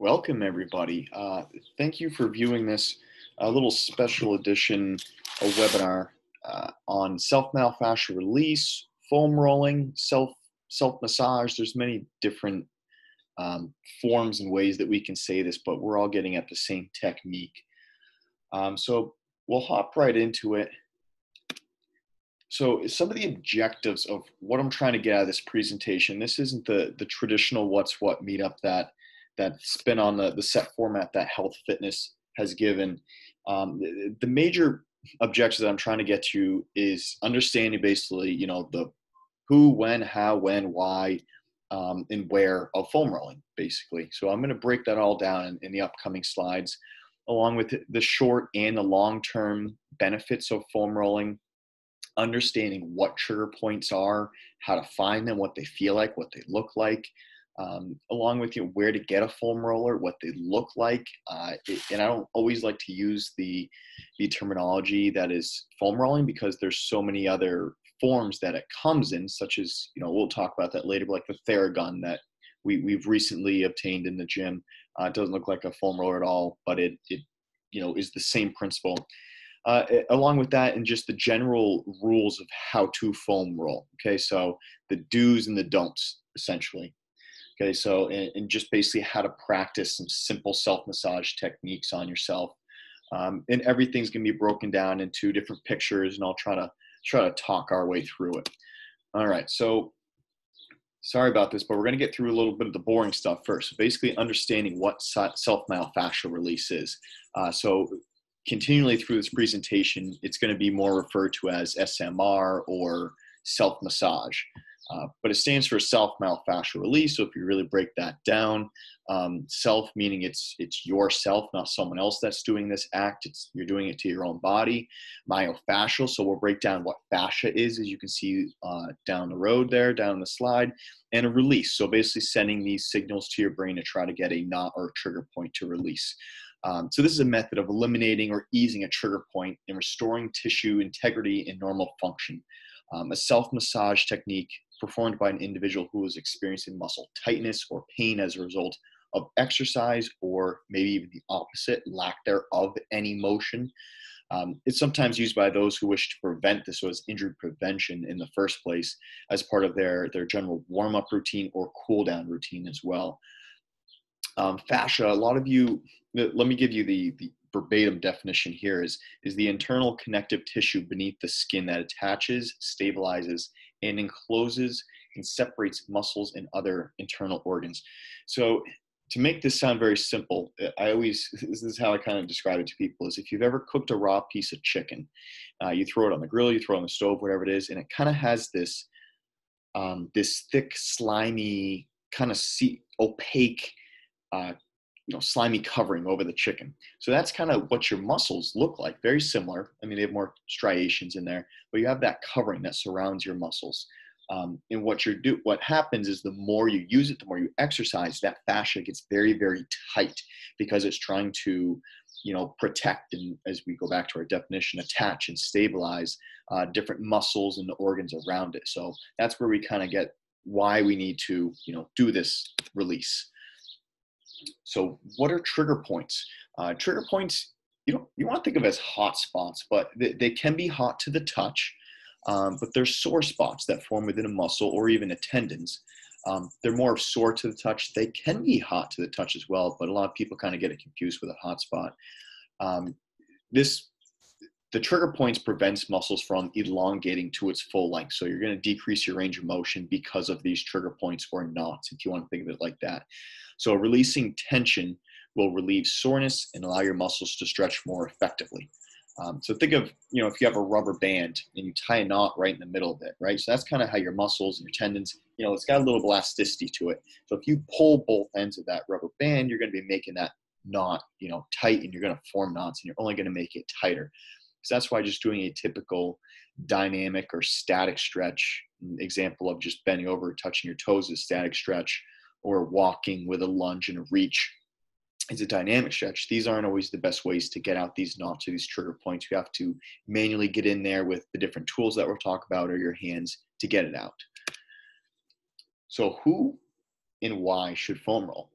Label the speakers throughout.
Speaker 1: Welcome, everybody. Thank you for viewing this little special edition webinar on self-myofascial release, foam rolling, self-massage. There's many different forms and ways that we can say this, but we're all getting at the same technique. So we'll hop right into it. So some of the objectives of what I'm trying to get out of this presentation, this isn't the traditional what's what meetup that's been on the set format that Health Fitness has given. The major objectives that I'm trying to get to is understanding basically, the who, when, how, when, why, and where of foam rolling, basically. So I'm going to break that all down in the upcoming slides, along with the short and the long-term benefits of foam rolling, understanding what trigger points are, how to find them, what they feel like, what they look like, along with where to get a foam roller, what they look like. And I don't always like to use the terminology that is foam rolling because there's so many other forms that it comes in, such as, we'll talk about that later, but like the Theragun that we've recently obtained in the gym. It doesn't look like a foam roller at all, but it is the same principle. Along with that, and just the general rules of how to foam roll. Okay, so the do's and the don'ts, essentially. Okay, so and just basically how to practice some simple self-massage techniques on yourself. And everything's gonna be broken down into different pictures, and I'll try to talk our way through it. All right, so sorry about this, but we're gonna get through a little bit of the boring stuff first. So basically understanding what self-myofascial release is. So continually through this presentation, it's going to be more referred to as SMR or self-massage, but it stands for self-myofascial release. So if you really break that down, self meaning it's yourself, not someone else that's doing this act. You're doing it to your own body. Myofascial, so we'll break down what fascia is, as you can see down the road there, down the slide, and a release. So basically sending these signals to your brain to try to get a knot or a trigger point to release. So this is a method of eliminating or easing a trigger point and restoring tissue integrity and normal function. A self-massage technique performed by an individual who is experiencing muscle tightness or pain as a result of exercise, or maybe even the opposite, lack thereof any motion. It's sometimes used by those who wish to prevent this, so as injury prevention in the first place, as part of their general warm-up routine or cool-down routine as well. Fascia, a lot of you, let me give you the verbatim definition here, is the internal connective tissue beneath the skin that attaches, stabilizes, and encloses and separates muscles and other internal organs. So to make this sound very simple, this is how I kind of describe it to people, is if you've ever cooked a raw piece of chicken, you throw it on the grill, you throw it on the stove, whatever it is, and it kind of has this thick, slimy, kind of opaque, slimy covering over the chicken. So that's kind of what your muscles look like. Very similar. I mean, they have more striations in there, but you have that covering that surrounds your muscles. And what happens is the more you use it, the more you exercise, that fascia gets very, very tight because it's trying to, protect, and as we go back to our definition, attach and stabilize different muscles and the organs around it. So that's where we kind of get why we need to, do this release. So what are trigger points? Trigger points, you want to think of as hot spots, but they can be hot to the touch, but they're sore spots that form within a muscle or even a tendons. They're more sore to the touch. They can be hot to the touch as well, but a lot of people kind of get it confused with a hot spot. The trigger points prevents muscles from elongating to its full length. So you're going to decrease your range of motion because of these trigger points or knots, if you want to think of it like that. So releasing tension will relieve soreness and allow your muscles to stretch more effectively. So think of, if you have a rubber band and you tie a knot right in the middle of it, right? So that's kind of how your muscles and your tendons, it's got a little elasticity to it. So if you pull both ends of that rubber band, you're going to be making that knot, tight, and you're going to form knots, and you're only going to make it tighter. So that's why just doing a typical dynamic or static stretch, example of just bending over, touching your toes is static stretch, or walking with a lunge and a reach is a dynamic stretch. These aren't always the best ways to get out these knots or these trigger points. You have to manually get in there with the different tools that we'll talk about, or your hands, to get it out. So who and why should foam roll?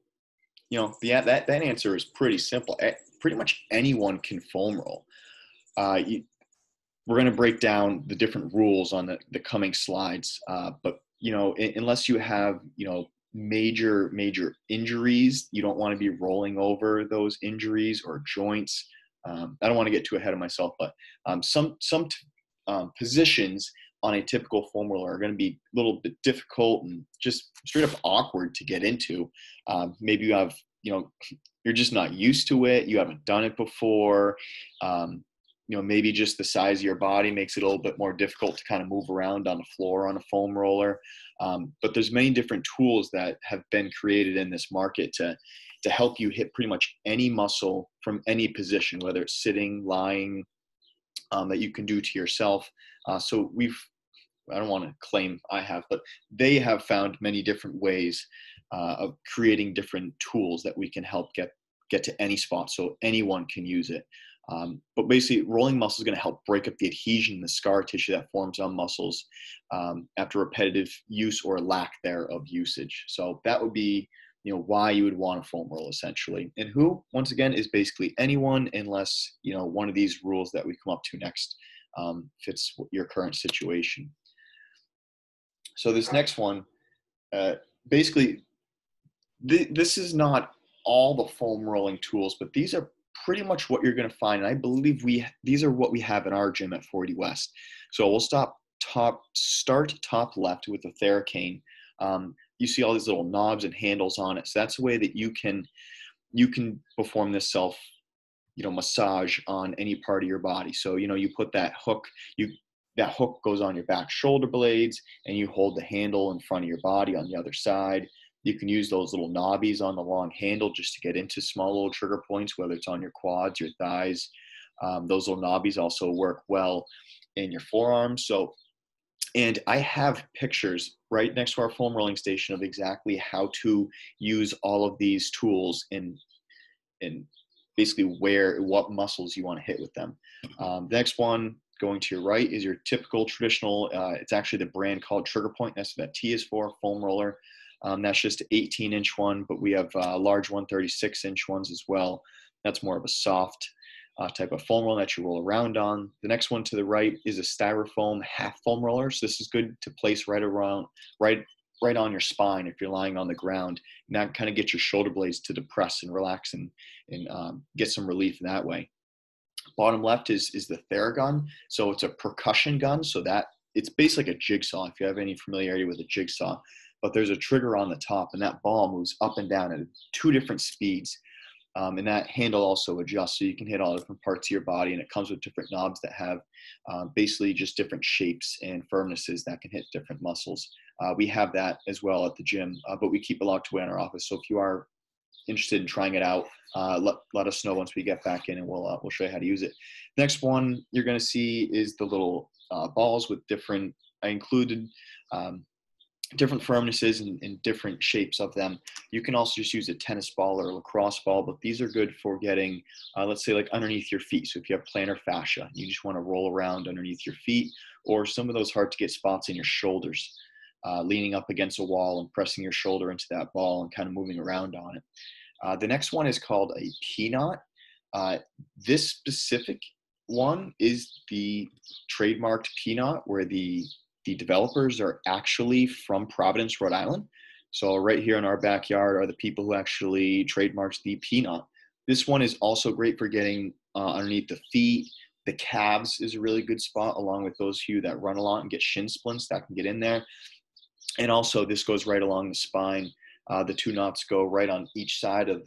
Speaker 1: that answer is pretty simple. Pretty much anyone can foam roll. Uh, you, we're going to break down the different rules on the coming slides. But, unless you have, major injuries, you don't want to be rolling over those injuries or joints. I don't want to get too ahead of myself, but some positions on a typical foam roller are going to be a little bit difficult and just straight up awkward to get into. Maybe you have, you're just not used to it. You haven't done it before. Maybe just the size of your body makes it a little bit more difficult to kind of move around on the floor on a foam roller. But there's many different tools that have been created in this market to help you hit pretty much any muscle from any position, whether it's sitting, lying, that you can do to yourself. So I don't want to claim I have, but they have found many different ways of creating different tools that we can help get to any spot, so anyone can use it. But basically, rolling muscle is going to help break up the adhesion, the scar tissue that forms on muscles after repetitive use or lack thereof usage. So that would be, why you would want a foam roll essentially. And who, once again, is basically anyone, unless, one of these rules that we come up to next fits your current situation. So this next one, basically, this is not all the foam rolling tools, but these are pretty much what you're going to find. And I believe these are what we have in our gym at 40 West. So we'll start top left with the Theracane. You see all these little knobs and handles on it. So that's a way that you can perform this self, massage on any part of your body. So, you put that hook, that hook goes on your back shoulder blades, and you hold the handle in front of your body on the other side. You can use those little knobbies on the long handle just to get into small little trigger points, whether it's on your quads, your thighs. Those little knobbies also work well in your forearms. And I have pictures right next to our foam rolling station of exactly how to use all of these tools in basically what muscles you want to hit with them. The next one going to your right is your typical traditional, it's actually the brand called Trigger Point. That's what that T is for, foam roller. That's just an 18-inch one, but we have large 136-inch ones as well. That's more of a soft type of foam roller that you roll around on. The next one to the right is a styrofoam half foam roller. So this is good to place right on your spine if you're lying on the ground. And that kind of gets your shoulder blades to depress and relax and get some relief that way. Bottom left is the Theragun. So it's a percussion gun. So that it's basically like a jigsaw, if you have any familiarity with a jigsaw. But there's a trigger on the top, and that ball moves up and down at 2 different speeds. And that handle also adjusts, so you can hit all different parts of your body, and it comes with different knobs that have basically just different shapes and firmnesses that can hit different muscles. We have that as well at the gym, but we keep it locked away in our office. So if you are interested in trying it out, let us know once we get back in, and we'll show you how to use it. Next one you're going to see is the little balls with different, I included different firmnesses and different shapes of them. You can also just use a tennis ball or a lacrosse ball, but these are good for getting, let's say, like underneath your feet. So if you have plantar fascia, you just want to roll around underneath your feet, or some of those hard to get spots in your shoulders, leaning up against a wall and pressing your shoulder into that ball and kind of moving around on it. The next one is called a P-knot. This specific one is the trademarked P-knot, where the developers are actually from Providence, Rhode Island. So right here in our backyard are the people who actually trademarked the P-knot. This one is also great for getting underneath the feet. The calves is a really good spot, along with those of you that run a lot and get shin splints, that can get in there. And also this goes right along the spine. The 2 knots go right on each side of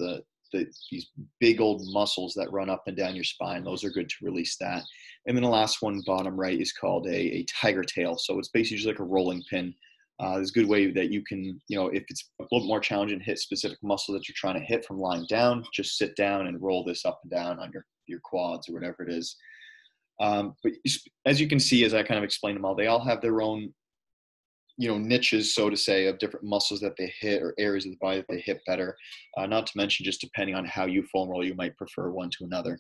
Speaker 1: these big old muscles that run up and down your spine. Those are good to release that. And then the last one, bottom right, is called a tiger tail. So it's basically just like a rolling pin. It's a good way that you can, if it's a little more challenging, hit specific muscle that you're trying to hit from lying down, just sit down and roll this up and down on your quads or whatever it is. But as you can see, as I kind of explained them all, they all have their own, niches, so to say, of different muscles that they hit or areas of the body that they hit better. Not to mention, just depending on how you foam roll, you might prefer one to another.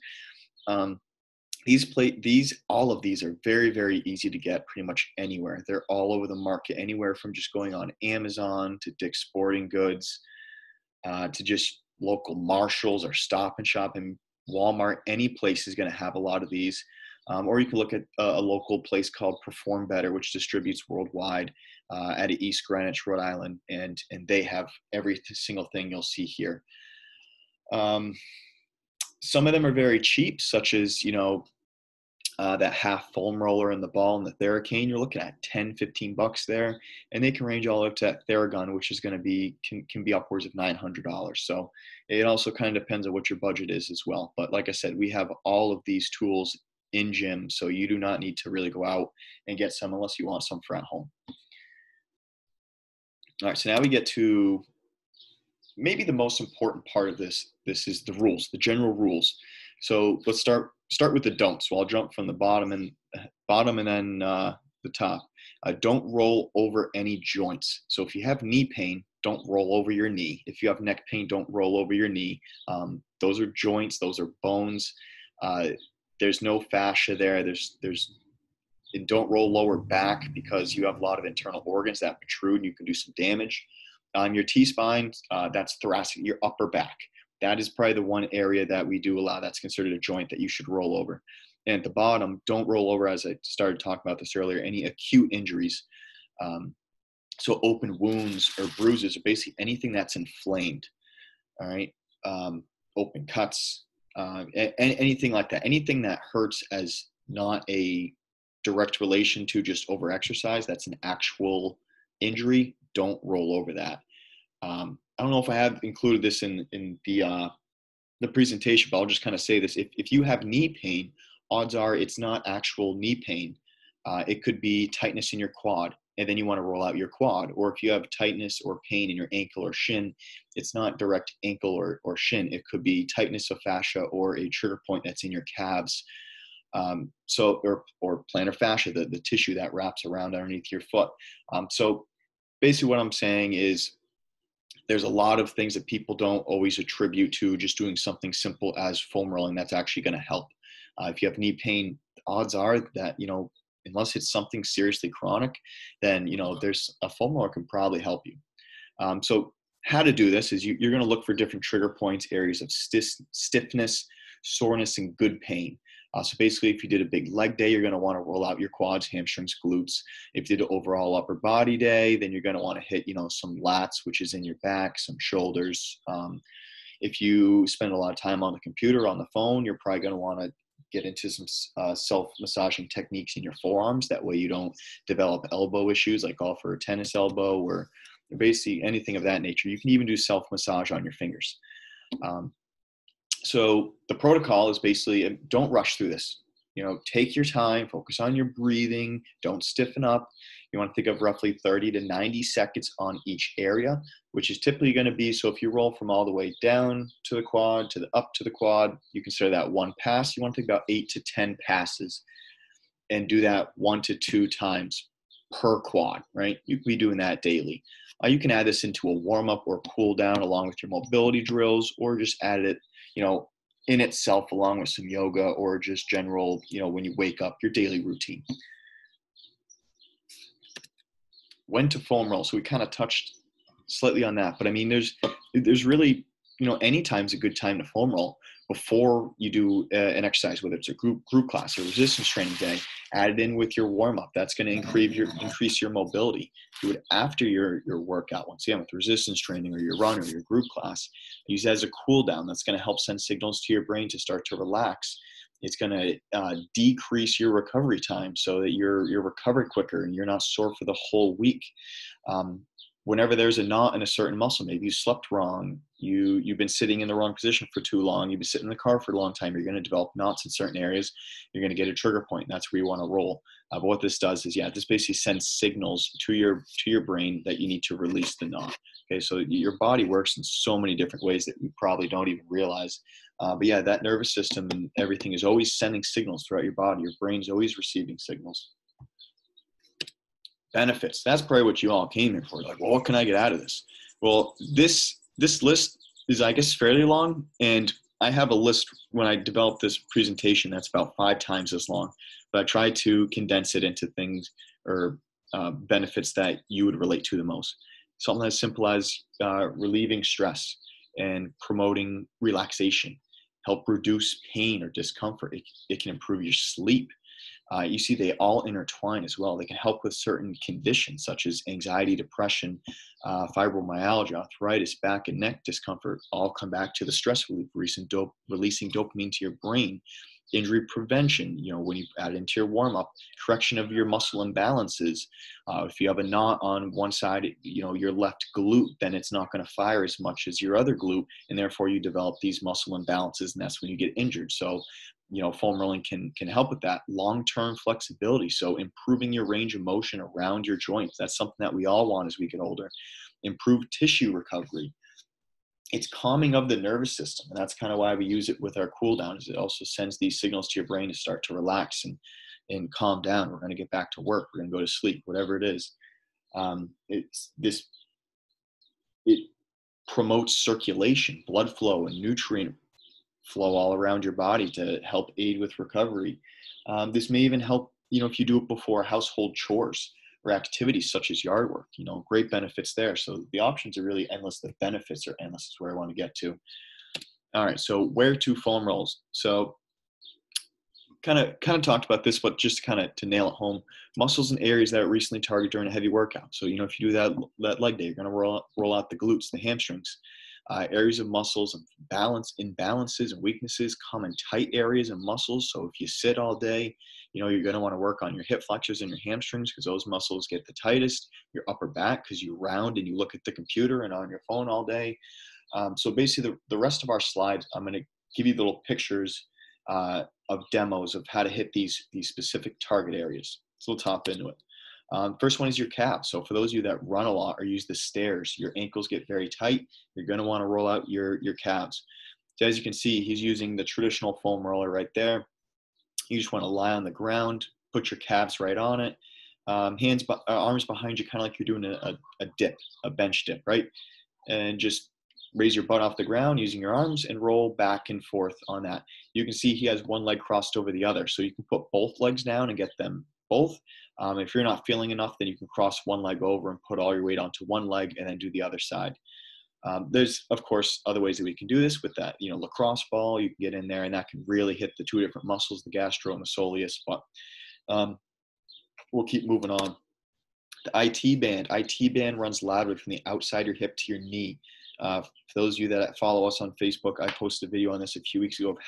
Speaker 1: All of these are very, very easy to get pretty much anywhere. They're all over the market, anywhere from just going on Amazon to Dick's Sporting Goods, to just, local Marshalls or Stop and Shop, and Walmart, any place is going to have a lot of these. Or you can look at a local place called Perform Better, which distributes worldwide out of East Greenwich, Rhode Island, and they have every single thing you'll see here. Some of them are very cheap, such as, that half foam roller and the ball and the Theracane. You're looking at 10, 15 bucks there, and they can range all up to that Theragun, which is going to be, can be upwards of $900. So it also kind of depends on what your budget is as well. But like I said, we have all of these tools in gym, so you do not need to really go out and get some unless you want some for at home. All right, so now we get to maybe the most important part of this. This is the rules, the general rules. So let's start with the don'ts. So I'll jump from the bottom and then the top. Don't roll over any joints. So if you have knee pain, don't roll over your knee. If you have neck pain, don't roll over your knee. Those are joints. Those are bones. There's no fascia there. And don't roll lower back, because you have a lot of internal organs that protrude and you can do some damage. On your T-spine, that's thoracic, your upper back. That is probably the one area that we do allow that's considered a joint that you should roll over. And at the bottom, don't roll over, as I started talking about this earlier, any acute injuries. So open wounds or bruises, or basically anything that's inflamed, all right? Open cuts, anything like that. Anything that hurts as not a direct relation to just over-exercise, that's an actual injury, don't roll over that. I don't know if I have included this in the presentation, but I'll just kind of say this. If you have knee pain, odds are it's not actual knee pain. It could be tightness in your quad, and then you want to roll out your quad. Or if you have tightness or pain in your ankle or shin, it's not direct ankle or shin. It could be tightness of fascia or a trigger point that's in your calves. Or plantar fascia, the tissue that wraps around underneath your foot. So basically what I'm saying is, there's a lot of things that people don't always attribute to just doing something simple as foam rolling that's actually going to help. If you have knee pain, odds are that, unless it's something seriously chronic, then, there's a foam roller can probably help you. So how to do this is you're going to look for different trigger points, areas of stiffness, soreness, and good pain. So basically, if you did a big leg day, you're going to want to roll out your quads, hamstrings, glutes. If you did an overall upper body day, then you're going to want to hit, some lats, which is in your back, some shoulders. If you spend a lot of time on the computer, on the phone, you're probably going to want to get into some self-massaging techniques in your forearms. That way you don't develop elbow issues like golf or tennis elbow, or basically anything of that nature. You can even do self-massage on your fingers. So the protocol is basically, don't rush through this. Take your time, focus on your breathing, don't stiffen up. You want to think of roughly 30 to 90 seconds on each area, which is typically going to be, so if you roll from all the way down to the quad, up to the quad, you consider that one pass. You want to think about 8 to 10 passes and do that 1 to 2 times per quad, right? You can be doing that daily. You can add this into a warm-up or cool down along with your mobility drills, or just add it, in itself along with some yoga, or just general, when you wake up, your daily routine. When to foam roll. So we kind of touched slightly on that, but I mean, there's really, any time's a good time to foam roll. Before you do an exercise, whether it's a group class or resistance training day, add it in with your warm-up. That's going to increase your mobility. Do it after your workout, once again, with resistance training or your run or your group class. Use it as a cool down. That's going to help send signals to your brain to start to relax. It's going to decrease your recovery time so that you're recovered quicker and you're not sore for the whole week. Whenever there's a knot in a certain muscle, maybe you slept wrong, you've been sitting in the wrong position for too long, you've been sitting in the car for a long time, you're going to develop knots in certain areas, you're going to get a trigger point, and that's where you want to roll. But what this does is, this basically sends signals to your brain that you need to release the knot. Okay, so your body works in so many different ways that we probably don't even realize. But that nervous system and everything is always sending signals throughout your body. Your brain's always receiving signals. Benefits. That's probably what you all came here for. Like, well, what can I get out of this? Well, this list is, I guess, fairly long, and I have a list when I developed this presentation that's about 5 times as long, but I tried to condense it into things or benefits that you would relate to the most. Something as simple as relieving stress. and promoting relaxation, help reduce pain or discomfort. It can improve your sleep. You see, they all intertwine as well. They can help with certain conditions such as anxiety, depression, fibromyalgia, arthritis, back and neck discomfort, all come back to the stress relief, releasing dopamine to your brain. Injury prevention, when you add it into your warm-up, correction of your muscle imbalances. If you have a knot on one side, your left glute, then it's not going to fire as much as your other glute, and therefore you develop these muscle imbalances, and that's when you get injured. So foam rolling can help with that. Long-term flexibility, so improving your range of motion around your joints. That's something that we all want as we get older. Improved tissue recovery. It's calming of the nervous system, and that's kind of why we use it with our cool down, is it also sends these signals to your brain to start to relax and calm down. We're going to get back to work. We're going to go to sleep, whatever it is. It promotes circulation, blood flow, and nutrient flow all around your body to help aid with recovery. This may even help, if you do it before household chores or activities such as yard work, great benefits there. So the options are really endless. The benefits are endless is where I want to get to. All right. So where to foam rolls? So kind of talked about this, but just to nail it home, muscles and areas that are recently targeted during a heavy workout. So, if you do that leg day, you're going to roll out the glutes, the hamstrings. Areas of muscles of imbalances and weaknesses, common tight areas of muscles. So if you sit all day, you're going to want to work on your hip flexors and your hamstrings because those muscles get the tightest. Your upper back because you round and you look at the computer and on your phone all day. So basically the rest of our slides, I'm going to give you little pictures of demos of how to hit these specific target areas. So we'll top into it. First one is your calves. So for those of you that run a lot or use the stairs, your ankles get very tight. You're going to want to roll out your calves. So as you can see, he's using the traditional foam roller right there. You just want to lie on the ground, put your calves right on it. Arms behind you, kind of like you're doing a dip, a bench dip, right? And just raise your butt off the ground using your arms and roll back and forth on that. You can see he has one leg crossed over the other. So you can put both legs down and get them both. If you're not feeling enough, then you can cross one leg over and put all your weight onto one leg and then do the other side. There's, of course, other ways that we can do this with that. Lacrosse ball, you can get in there and that can really hit the two different muscles, the gastro and the soleus. But we'll keep moving on. The IT band runs laterally from the outside of your hip to your knee. For those of you that follow us on Facebook, I posted a video on this a few weeks ago of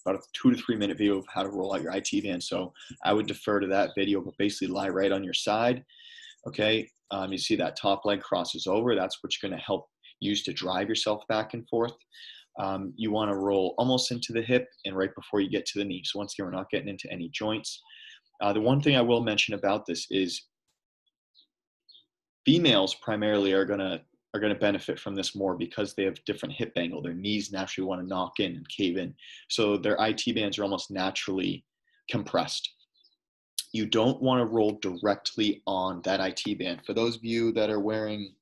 Speaker 1: about a 2 to 3 minute video of how to roll out your IT band. So I would defer to that video, but basically lie right on your side. Okay. You see that top leg crosses over. That's what you're going to help use to drive yourself back and forth. You want to roll almost into the hip and right before you get to the knee. So once again, we're not getting into any joints. The one thing I will mention about this is females primarily are going to benefit from this more because they have different hip angle. Their knees naturally want to knock in and cave in. So their IT bands are almost naturally compressed. You don't want to roll directly on that IT band. For those of you that are wearing,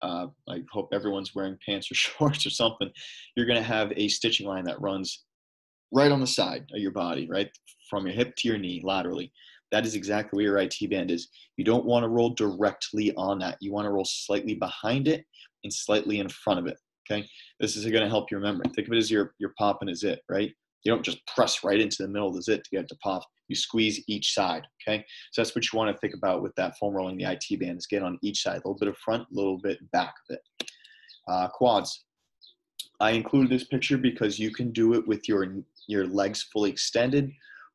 Speaker 1: I hope everyone's wearing pants or shorts or something, you're going to have a stitching line that runs right on the side of your body, right? From your hip to your knee laterally. That is exactly where your IT band is. You don't want to roll directly on that. You want to roll slightly behind it and slightly in front of it, okay? This is going to help you remember. Think of it as you're popping a zit, right? You don't just press right into the middle of the zit to get it to pop. You squeeze each side, okay? So that's what you want to think about with that foam rolling the IT band is get on each side, a little bit of front, a little bit back of it. Quads. I included this picture because you can do it with your legs fully extended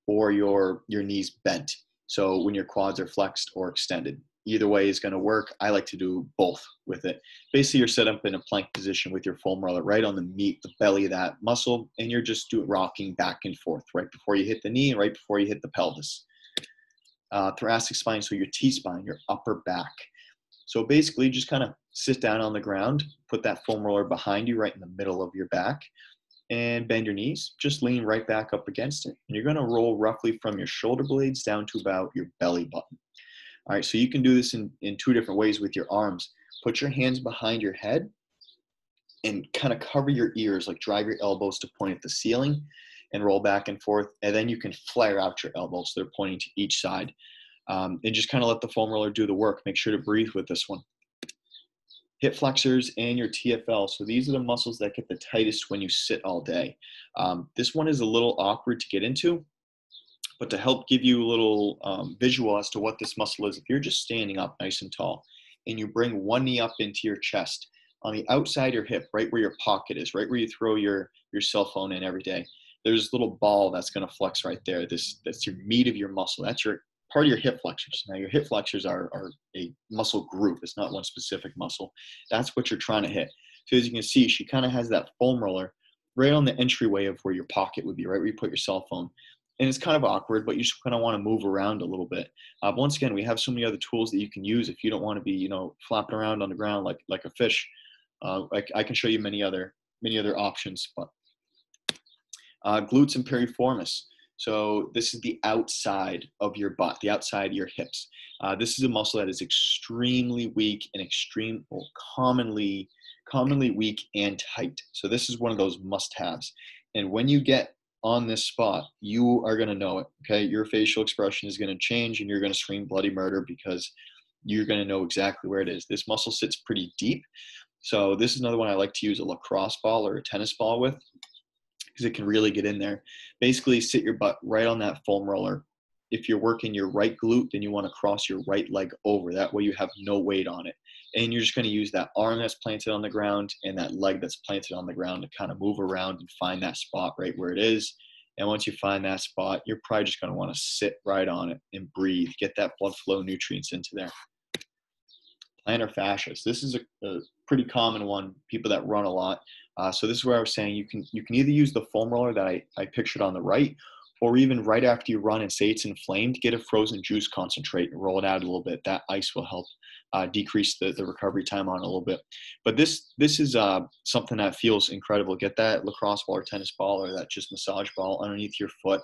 Speaker 1: or your knees bent. So when your quads are flexed or extended, either way is going to work. I like to do both with it. Basically, you're set up in a plank position with your foam roller right on the belly of that muscle, and you're just rocking back and forth right before you hit the knee and right before you hit the pelvis. Thoracic spine, so your T-spine, your upper back. So basically, just kind of sit down on the ground, put that foam roller behind you right in the middle of your back, and bend your knees. Just lean right back up against it. And you're going to roll roughly from your shoulder blades down to about your belly button. All right, so you can do this in 2 different ways with your arms. Put your hands behind your head and kind of cover your ears, like drive your elbows to point at the ceiling and roll back and forth. And then you can flare out your elbows. So they're pointing to each side. And just kind of let the foam roller do the work. Make sure to breathe with this one. hip flexors and your TFL. So these are the muscles that get the tightest when you sit all day. This one is a little awkward to get into, but to help give you a little visual as to what this muscle is, if you're just standing up nice and tall and you bring one knee up into your chest, on the outside of your hip, right where your pocket is, right where you throw your cell phone in every day, there's this little ball that's going to flex right there. That's your meat of your muscle. That's your part of your hip flexors. Now, your hip flexors are a muscle group. It's not one specific muscle. That's what you're trying to hit. So as you can see, she kind of has that foam roller right on the entryway of where your pocket would be, right where you put your cell phone. And it's kind of awkward, but you just kind of want to move around a little bit. Once again, we have so many other tools that you can use if you don't want to be, flapping around on the ground like a fish. I can show you many other options, but glutes and piriformis. So this is the outside of your butt, the outside of your hips. This is a muscle that is extremely weak and commonly weak and tight. So this is one of those must-haves. And when you get on this spot, you are going to know it. Okay, your facial expression is going to change, and you're going to scream bloody murder because you're going to know exactly where it is. This muscle sits pretty deep. So this is another one I like to use a lacrosse ball or a tennis ball with, because it can really get in there. Basically, sit your butt right on that foam roller. If you're working your right glute, then you want to cross your right leg over. That way you have no weight on it. And you're just going to use that arm that's planted on the ground and that leg that's planted on the ground to kind of move around and find that spot right where it is. And once you find that spot, you're probably just going to want to sit right on it and breathe. Get that blood flow nutrients into there. Plantar fasciitis. This is a pretty common one, people that run a lot. So this is where I was saying you can either use the foam roller that I pictured on the right, or even right after you run and say it's inflamed, get a frozen juice concentrate and roll it out a little bit. That ice will help decrease the recovery time on it a little bit. But this is something that feels incredible. Get that lacrosse ball or tennis ball or that just massage ball underneath your foot.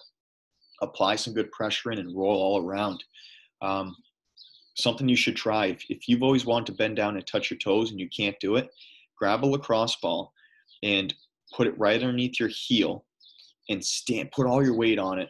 Speaker 1: Apply some good pressure in and roll all around. Something you should try. If you've always wanted to bend down and touch your toes and you can't do it, grab a lacrosse ball and put it right underneath your heel and put all your weight on it.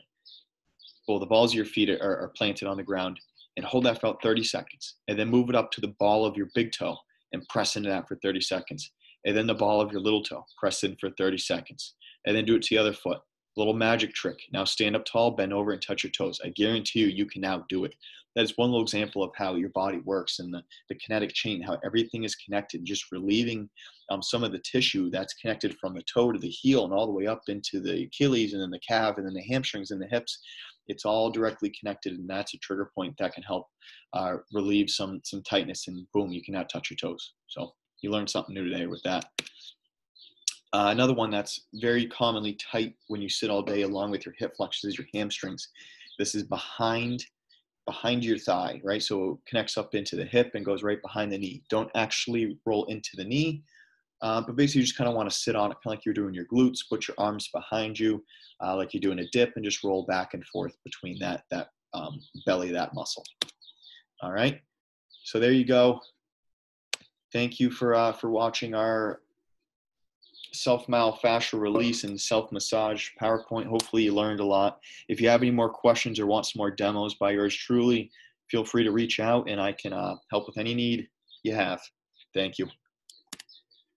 Speaker 1: Well, the balls of your feet are planted on the ground, and hold that for about 30 seconds. And then move it up to the ball of your big toe and press into that for 30 seconds. And then the ball of your little toe, press in for 30 seconds. And then do it to the other foot. Little magic trick. Now stand up tall, bend over, and touch your toes. I guarantee you can now do it. That is one little example of how your body works and the kinetic chain, how everything is connected, just relieving some of the tissue that's connected from the toe to the heel and all the way up into the Achilles and then the calf and then the hamstrings and the hips. It's all directly connected, and that's a trigger point that can help relieve some tightness, and boom, you can now touch your toes. So you learned something new today with that. Another one that's very commonly tight when you sit all day along with your hip flexors is your hamstrings. This is behind your thigh, right? So it connects up into the hip and goes right behind the knee. Don't actually roll into the knee, but basically you just kind of want to sit on it, kind of like you're doing your glutes. Put your arms behind you, like you're doing a dip, and just roll back and forth between that belly, that muscle. All right. So there you go. Thank you for watching our self-myofascial release and self-massage PowerPoint. Hopefully you learned a lot. If you have any more questions or want some more demos by yours truly, feel free to reach out and I can help with any need you have. Thank you.